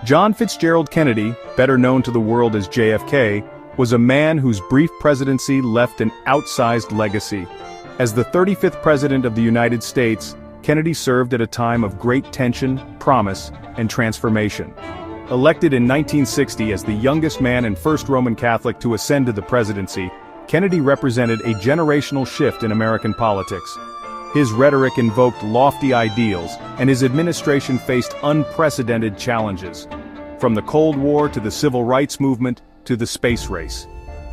John Fitzgerald Kennedy, better known to the world as JFK, was a man whose brief presidency left an outsized legacy. As the 35th President of the United States, Kennedy served at a time of great tension, promise, and transformation. Elected in 1960 as the youngest man and first Roman Catholic to ascend to the presidency, Kennedy represented a generational shift in American politics. His rhetoric invoked lofty ideals, and his administration faced unprecedented challenges. From the Cold War to the Civil Rights Movement to the space race.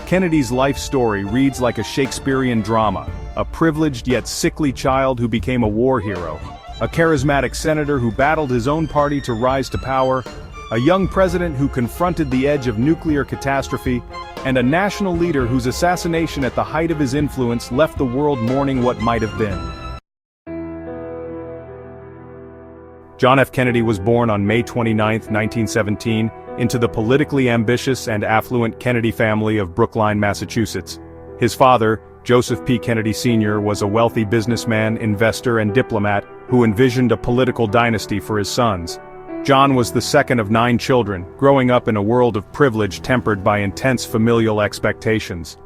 Kennedy's life story reads like a Shakespearean drama, a privileged yet sickly child who became a war hero, a charismatic senator who battled his own party to rise to power, a young president who confronted the edge of nuclear catastrophe, and a national leader whose assassination at the height of his influence left the world mourning what might have been. John F. Kennedy was born on May 29, 1917, into the politically ambitious and affluent Kennedy family of Brookline, Massachusetts. His father, Joseph P. Kennedy Sr., was a wealthy businessman, investor, and diplomat who envisioned a political dynasty for his sons. John was the second of 9 children, growing up in a world of privilege tempered by intense familial expectations.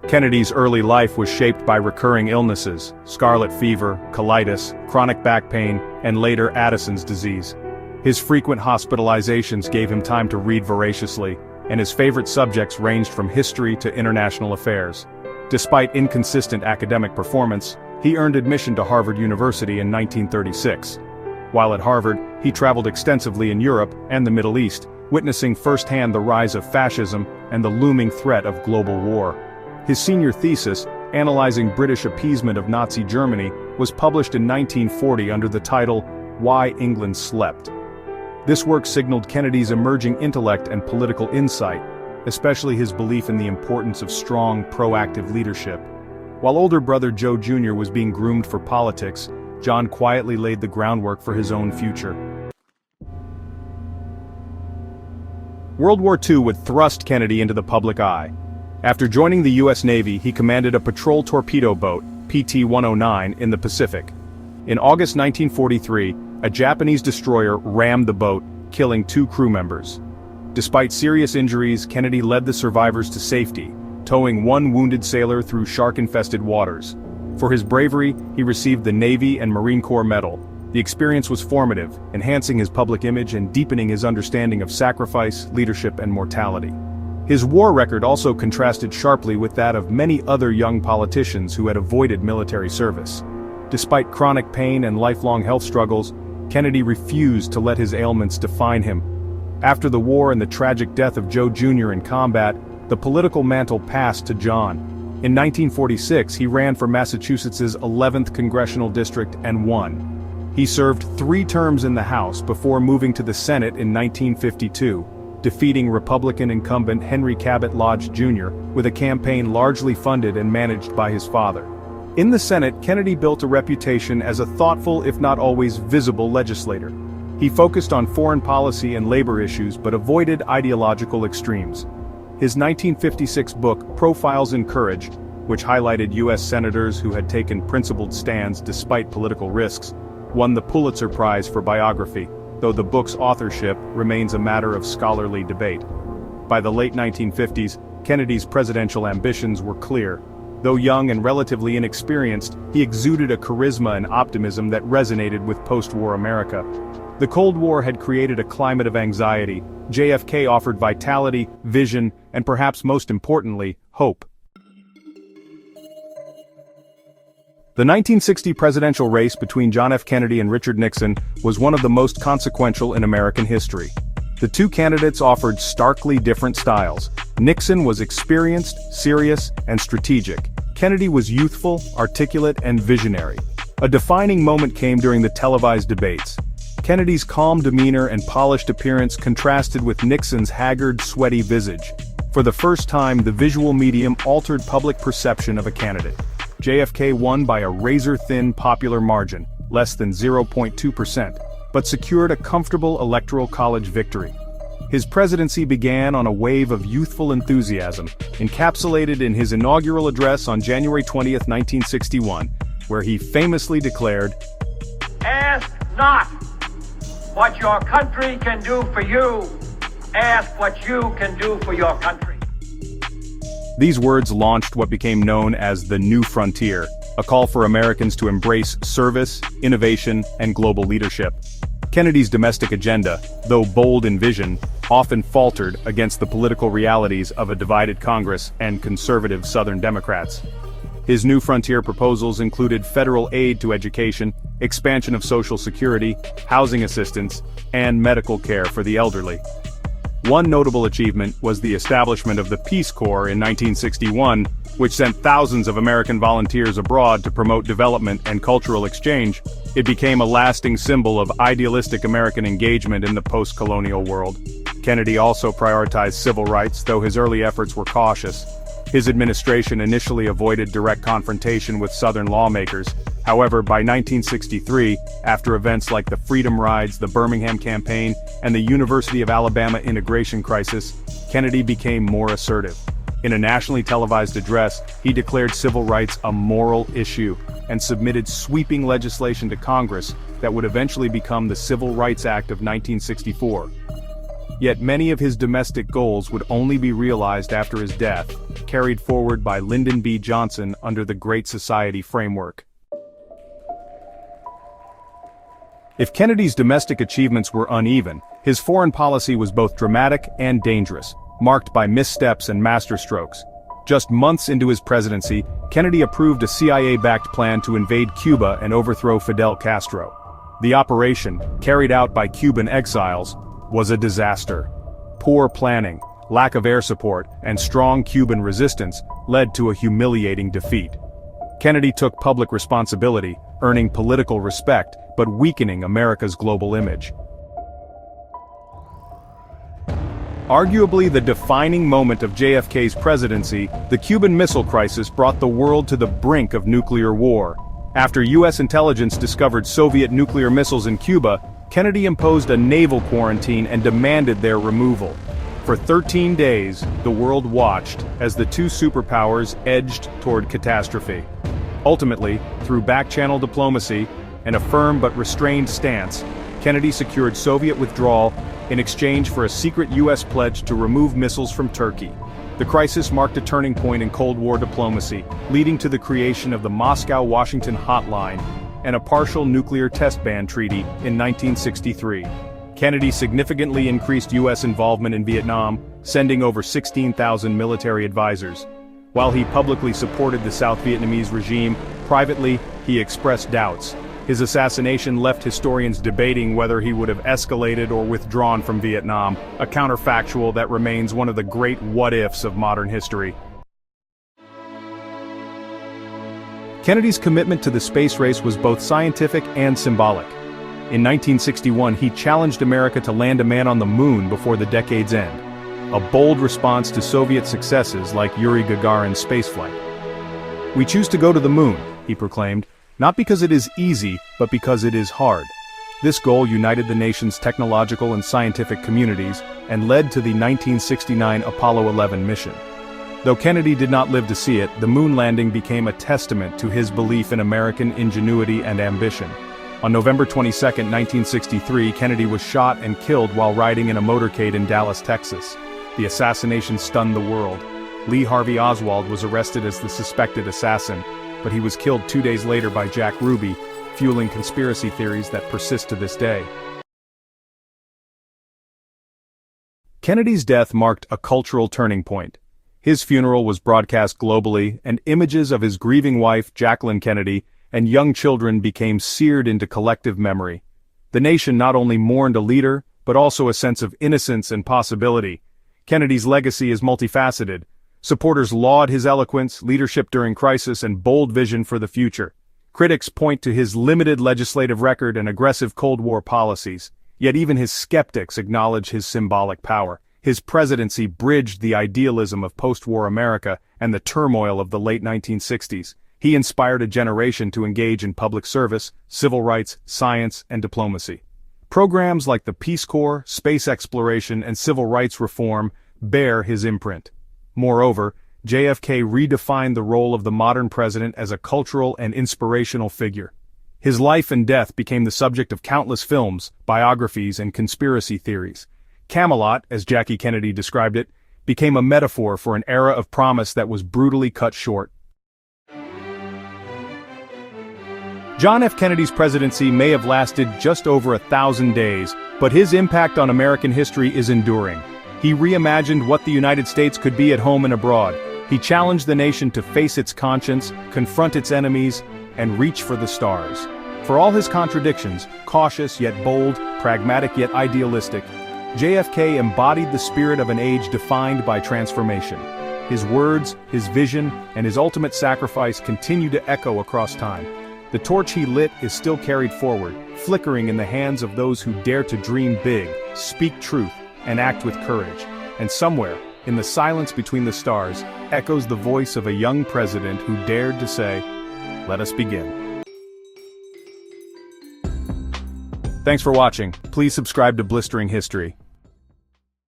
Kennedy's early life was shaped by recurring illnesses, scarlet fever, colitis, chronic back pain, and later Addison's disease. His frequent hospitalizations gave him time to read voraciously, and his favorite subjects ranged from history to international affairs. Despite inconsistent academic performance, he earned admission to Harvard University in 1936. While at Harvard, he traveled extensively in Europe and the Middle East, witnessing firsthand the rise of fascism and the looming threat of global war. His senior thesis, analyzing British appeasement of Nazi Germany, was published in 1940 under the title, Why England Slept. This work signaled Kennedy's emerging intellect and political insight, especially his belief in the importance of strong, proactive leadership. While older brother Joe Jr. was being groomed for politics, John quietly laid the groundwork for his own future. World War II would thrust Kennedy into the public eye. After joining the U.S. Navy, he commanded a patrol torpedo boat, PT-109, in the Pacific. In August 1943, a Japanese destroyer rammed the boat, killing 2 crew members. Despite serious injuries, Kennedy led the survivors to safety, towing 1 wounded sailor through shark-infested waters. For his bravery, he received the Navy and Marine Corps Medal. The experience was formative, enhancing his public image and deepening his understanding of sacrifice, leadership, and mortality. His war record also contrasted sharply with that of many other young politicians who had avoided military service. Despite chronic pain and lifelong health struggles, Kennedy refused to let his ailments define him. After the war and the tragic death of Joe Jr. in combat, the political mantle passed to John. In 1946, he ran for Massachusetts' 11th congressional district and won. He served 3 terms in the House before moving to the Senate in 1952. Defeating Republican incumbent Henry Cabot Lodge Jr. with a campaign largely funded and managed by his father. In the Senate, Kennedy built a reputation as a thoughtful if not always visible legislator. He focused on foreign policy and labor issues but avoided ideological extremes. His 1956 book, Profiles in Courage, which highlighted U.S. senators who had taken principled stands despite political risks, won the Pulitzer Prize for biography, though the book's authorship remains a matter of scholarly debate. By the late 1950s, Kennedy's presidential ambitions were clear. Though young and relatively inexperienced, he exuded a charisma and optimism that resonated with post-war America. The Cold War had created a climate of anxiety. JFK offered vitality, vision, and perhaps most importantly, hope. The 1960 presidential race between John F. Kennedy and Richard Nixon was one of the most consequential in American history. The 2 candidates offered starkly different styles. Nixon was experienced, serious, and strategic. Kennedy was youthful, articulate, and visionary. A defining moment came during the televised debates. Kennedy's calm demeanor and polished appearance contrasted with Nixon's haggard, sweaty visage. For the first time, the visual medium altered public perception of a candidate. JFK won by a razor-thin popular margin, less than 0.2%, but secured a comfortable electoral college victory. His presidency began on a wave of youthful enthusiasm, encapsulated in his inaugural address on January 20, 1961, where he famously declared, "Ask not what your country can do for you. Ask what you can do for your country. These words launched what became known as the New Frontier, a call for Americans to embrace service, innovation, and global leadership. Kennedy's domestic agenda, though bold in vision, often faltered against the political realities of a divided Congress and conservative Southern Democrats. His New Frontier proposals included federal aid to education, expansion of Social Security, housing assistance, and medical care for the elderly. One notable achievement was the establishment of the Peace Corps in 1961, which sent thousands of American volunteers abroad to promote development and cultural exchange. It became a lasting symbol of idealistic American engagement in the post-colonial world. Kennedy also prioritized civil rights, though his early efforts were cautious. His administration initially avoided direct confrontation with Southern lawmakers. However, by 1963, after events like the Freedom Rides, the Birmingham Campaign, and the University of Alabama integration crisis, Kennedy became more assertive. In a nationally televised address, he declared civil rights a moral issue and submitted sweeping legislation to Congress that would eventually become the Civil Rights Act of 1964. Yet many of his domestic goals would only be realized after his death, carried forward by Lyndon B. Johnson under the Great Society framework. If Kennedy's domestic achievements were uneven, his foreign policy was both dramatic and dangerous, marked by missteps and masterstrokes. Just months into his presidency, Kennedy approved a CIA-backed plan to invade Cuba and overthrow Fidel Castro. The operation, carried out by Cuban exiles, was a disaster. Poor planning, lack of air support, and strong Cuban resistance led to a humiliating defeat. Kennedy took public responsibility, earning political respect, but weakening America's global image. Arguably the defining moment of JFK's presidency, the Cuban Missile Crisis brought the world to the brink of nuclear war. After U.S. intelligence discovered Soviet nuclear missiles in Cuba, Kennedy imposed a naval quarantine and demanded their removal. For 13 days, the world watched as the two superpowers edged toward catastrophe. Ultimately, through back-channel diplomacy and a firm but restrained stance, Kennedy secured Soviet withdrawal in exchange for a secret U.S. pledge to remove missiles from Turkey. The crisis marked a turning point in Cold War diplomacy, leading to the creation of the Moscow-Washington Hotline and a partial nuclear test ban treaty in 1963. Kennedy significantly increased U.S. involvement in Vietnam, sending over 16,000 military advisors. While he publicly supported the South Vietnamese regime, privately, he expressed doubts. His assassination left historians debating whether he would have escalated or withdrawn from Vietnam, a counterfactual that remains one of the great what-ifs of modern history. Kennedy's commitment to the space race was both scientific and symbolic. In 1961, he challenged America to land a man on the moon before the decade's end, a bold response to Soviet successes like Yuri Gagarin's spaceflight. "We choose to go to the moon," he proclaimed, "not because it is easy, but because it is hard." This goal united the nation's technological and scientific communities and led to the 1969 Apollo 11 mission. Though Kennedy did not live to see it, the moon landing became a testament to his belief in American ingenuity and ambition. On November 22, 1963, Kennedy was shot and killed while riding in a motorcade in Dallas, Texas. The assassination stunned the world. Lee Harvey Oswald was arrested as the suspected assassin, but he was killed 2 days later by Jack Ruby, fueling conspiracy theories that persist to this day. Kennedy's death marked a cultural turning point. His funeral was broadcast globally, and images of his grieving wife, Jacqueline Kennedy, and young children became seared into collective memory. The nation not only mourned a leader, but also a sense of innocence and possibility. Kennedy's legacy is multifaceted. Supporters laud his eloquence, leadership during crisis, and bold vision for the future. Critics point to his limited legislative record and aggressive Cold War policies. Yet even his skeptics acknowledge his symbolic power. His presidency bridged the idealism of post-war America and the turmoil of the late 1960s. He inspired a generation to engage in public service, civil rights, science, and diplomacy. Programs like the Peace Corps, space exploration, and civil rights reform bear his imprint. Moreover, JFK redefined the role of the modern president as a cultural and inspirational figure. His life and death became the subject of countless films, biographies, and conspiracy theories. Camelot, as Jackie Kennedy described it, became a metaphor for an era of promise that was brutally cut short. John F. Kennedy's presidency may have lasted just over 1,000 days, but his impact on American history is enduring. He reimagined what the United States could be at home and abroad. He challenged the nation to face its conscience, confront its enemies, and reach for the stars. For all his contradictions, cautious yet bold, pragmatic yet idealistic, JFK embodied the spirit of an age defined by transformation. His words, his vision, and his ultimate sacrifice continue to echo across time. The torch he lit is still carried forward, flickering in the hands of those who dare to dream big, speak truth, and act with courage. And somewhere, in the silence between the stars, echoes the voice of a young president who dared to say, "Let us begin." Thanks for watching. Please subscribe to Blistering History.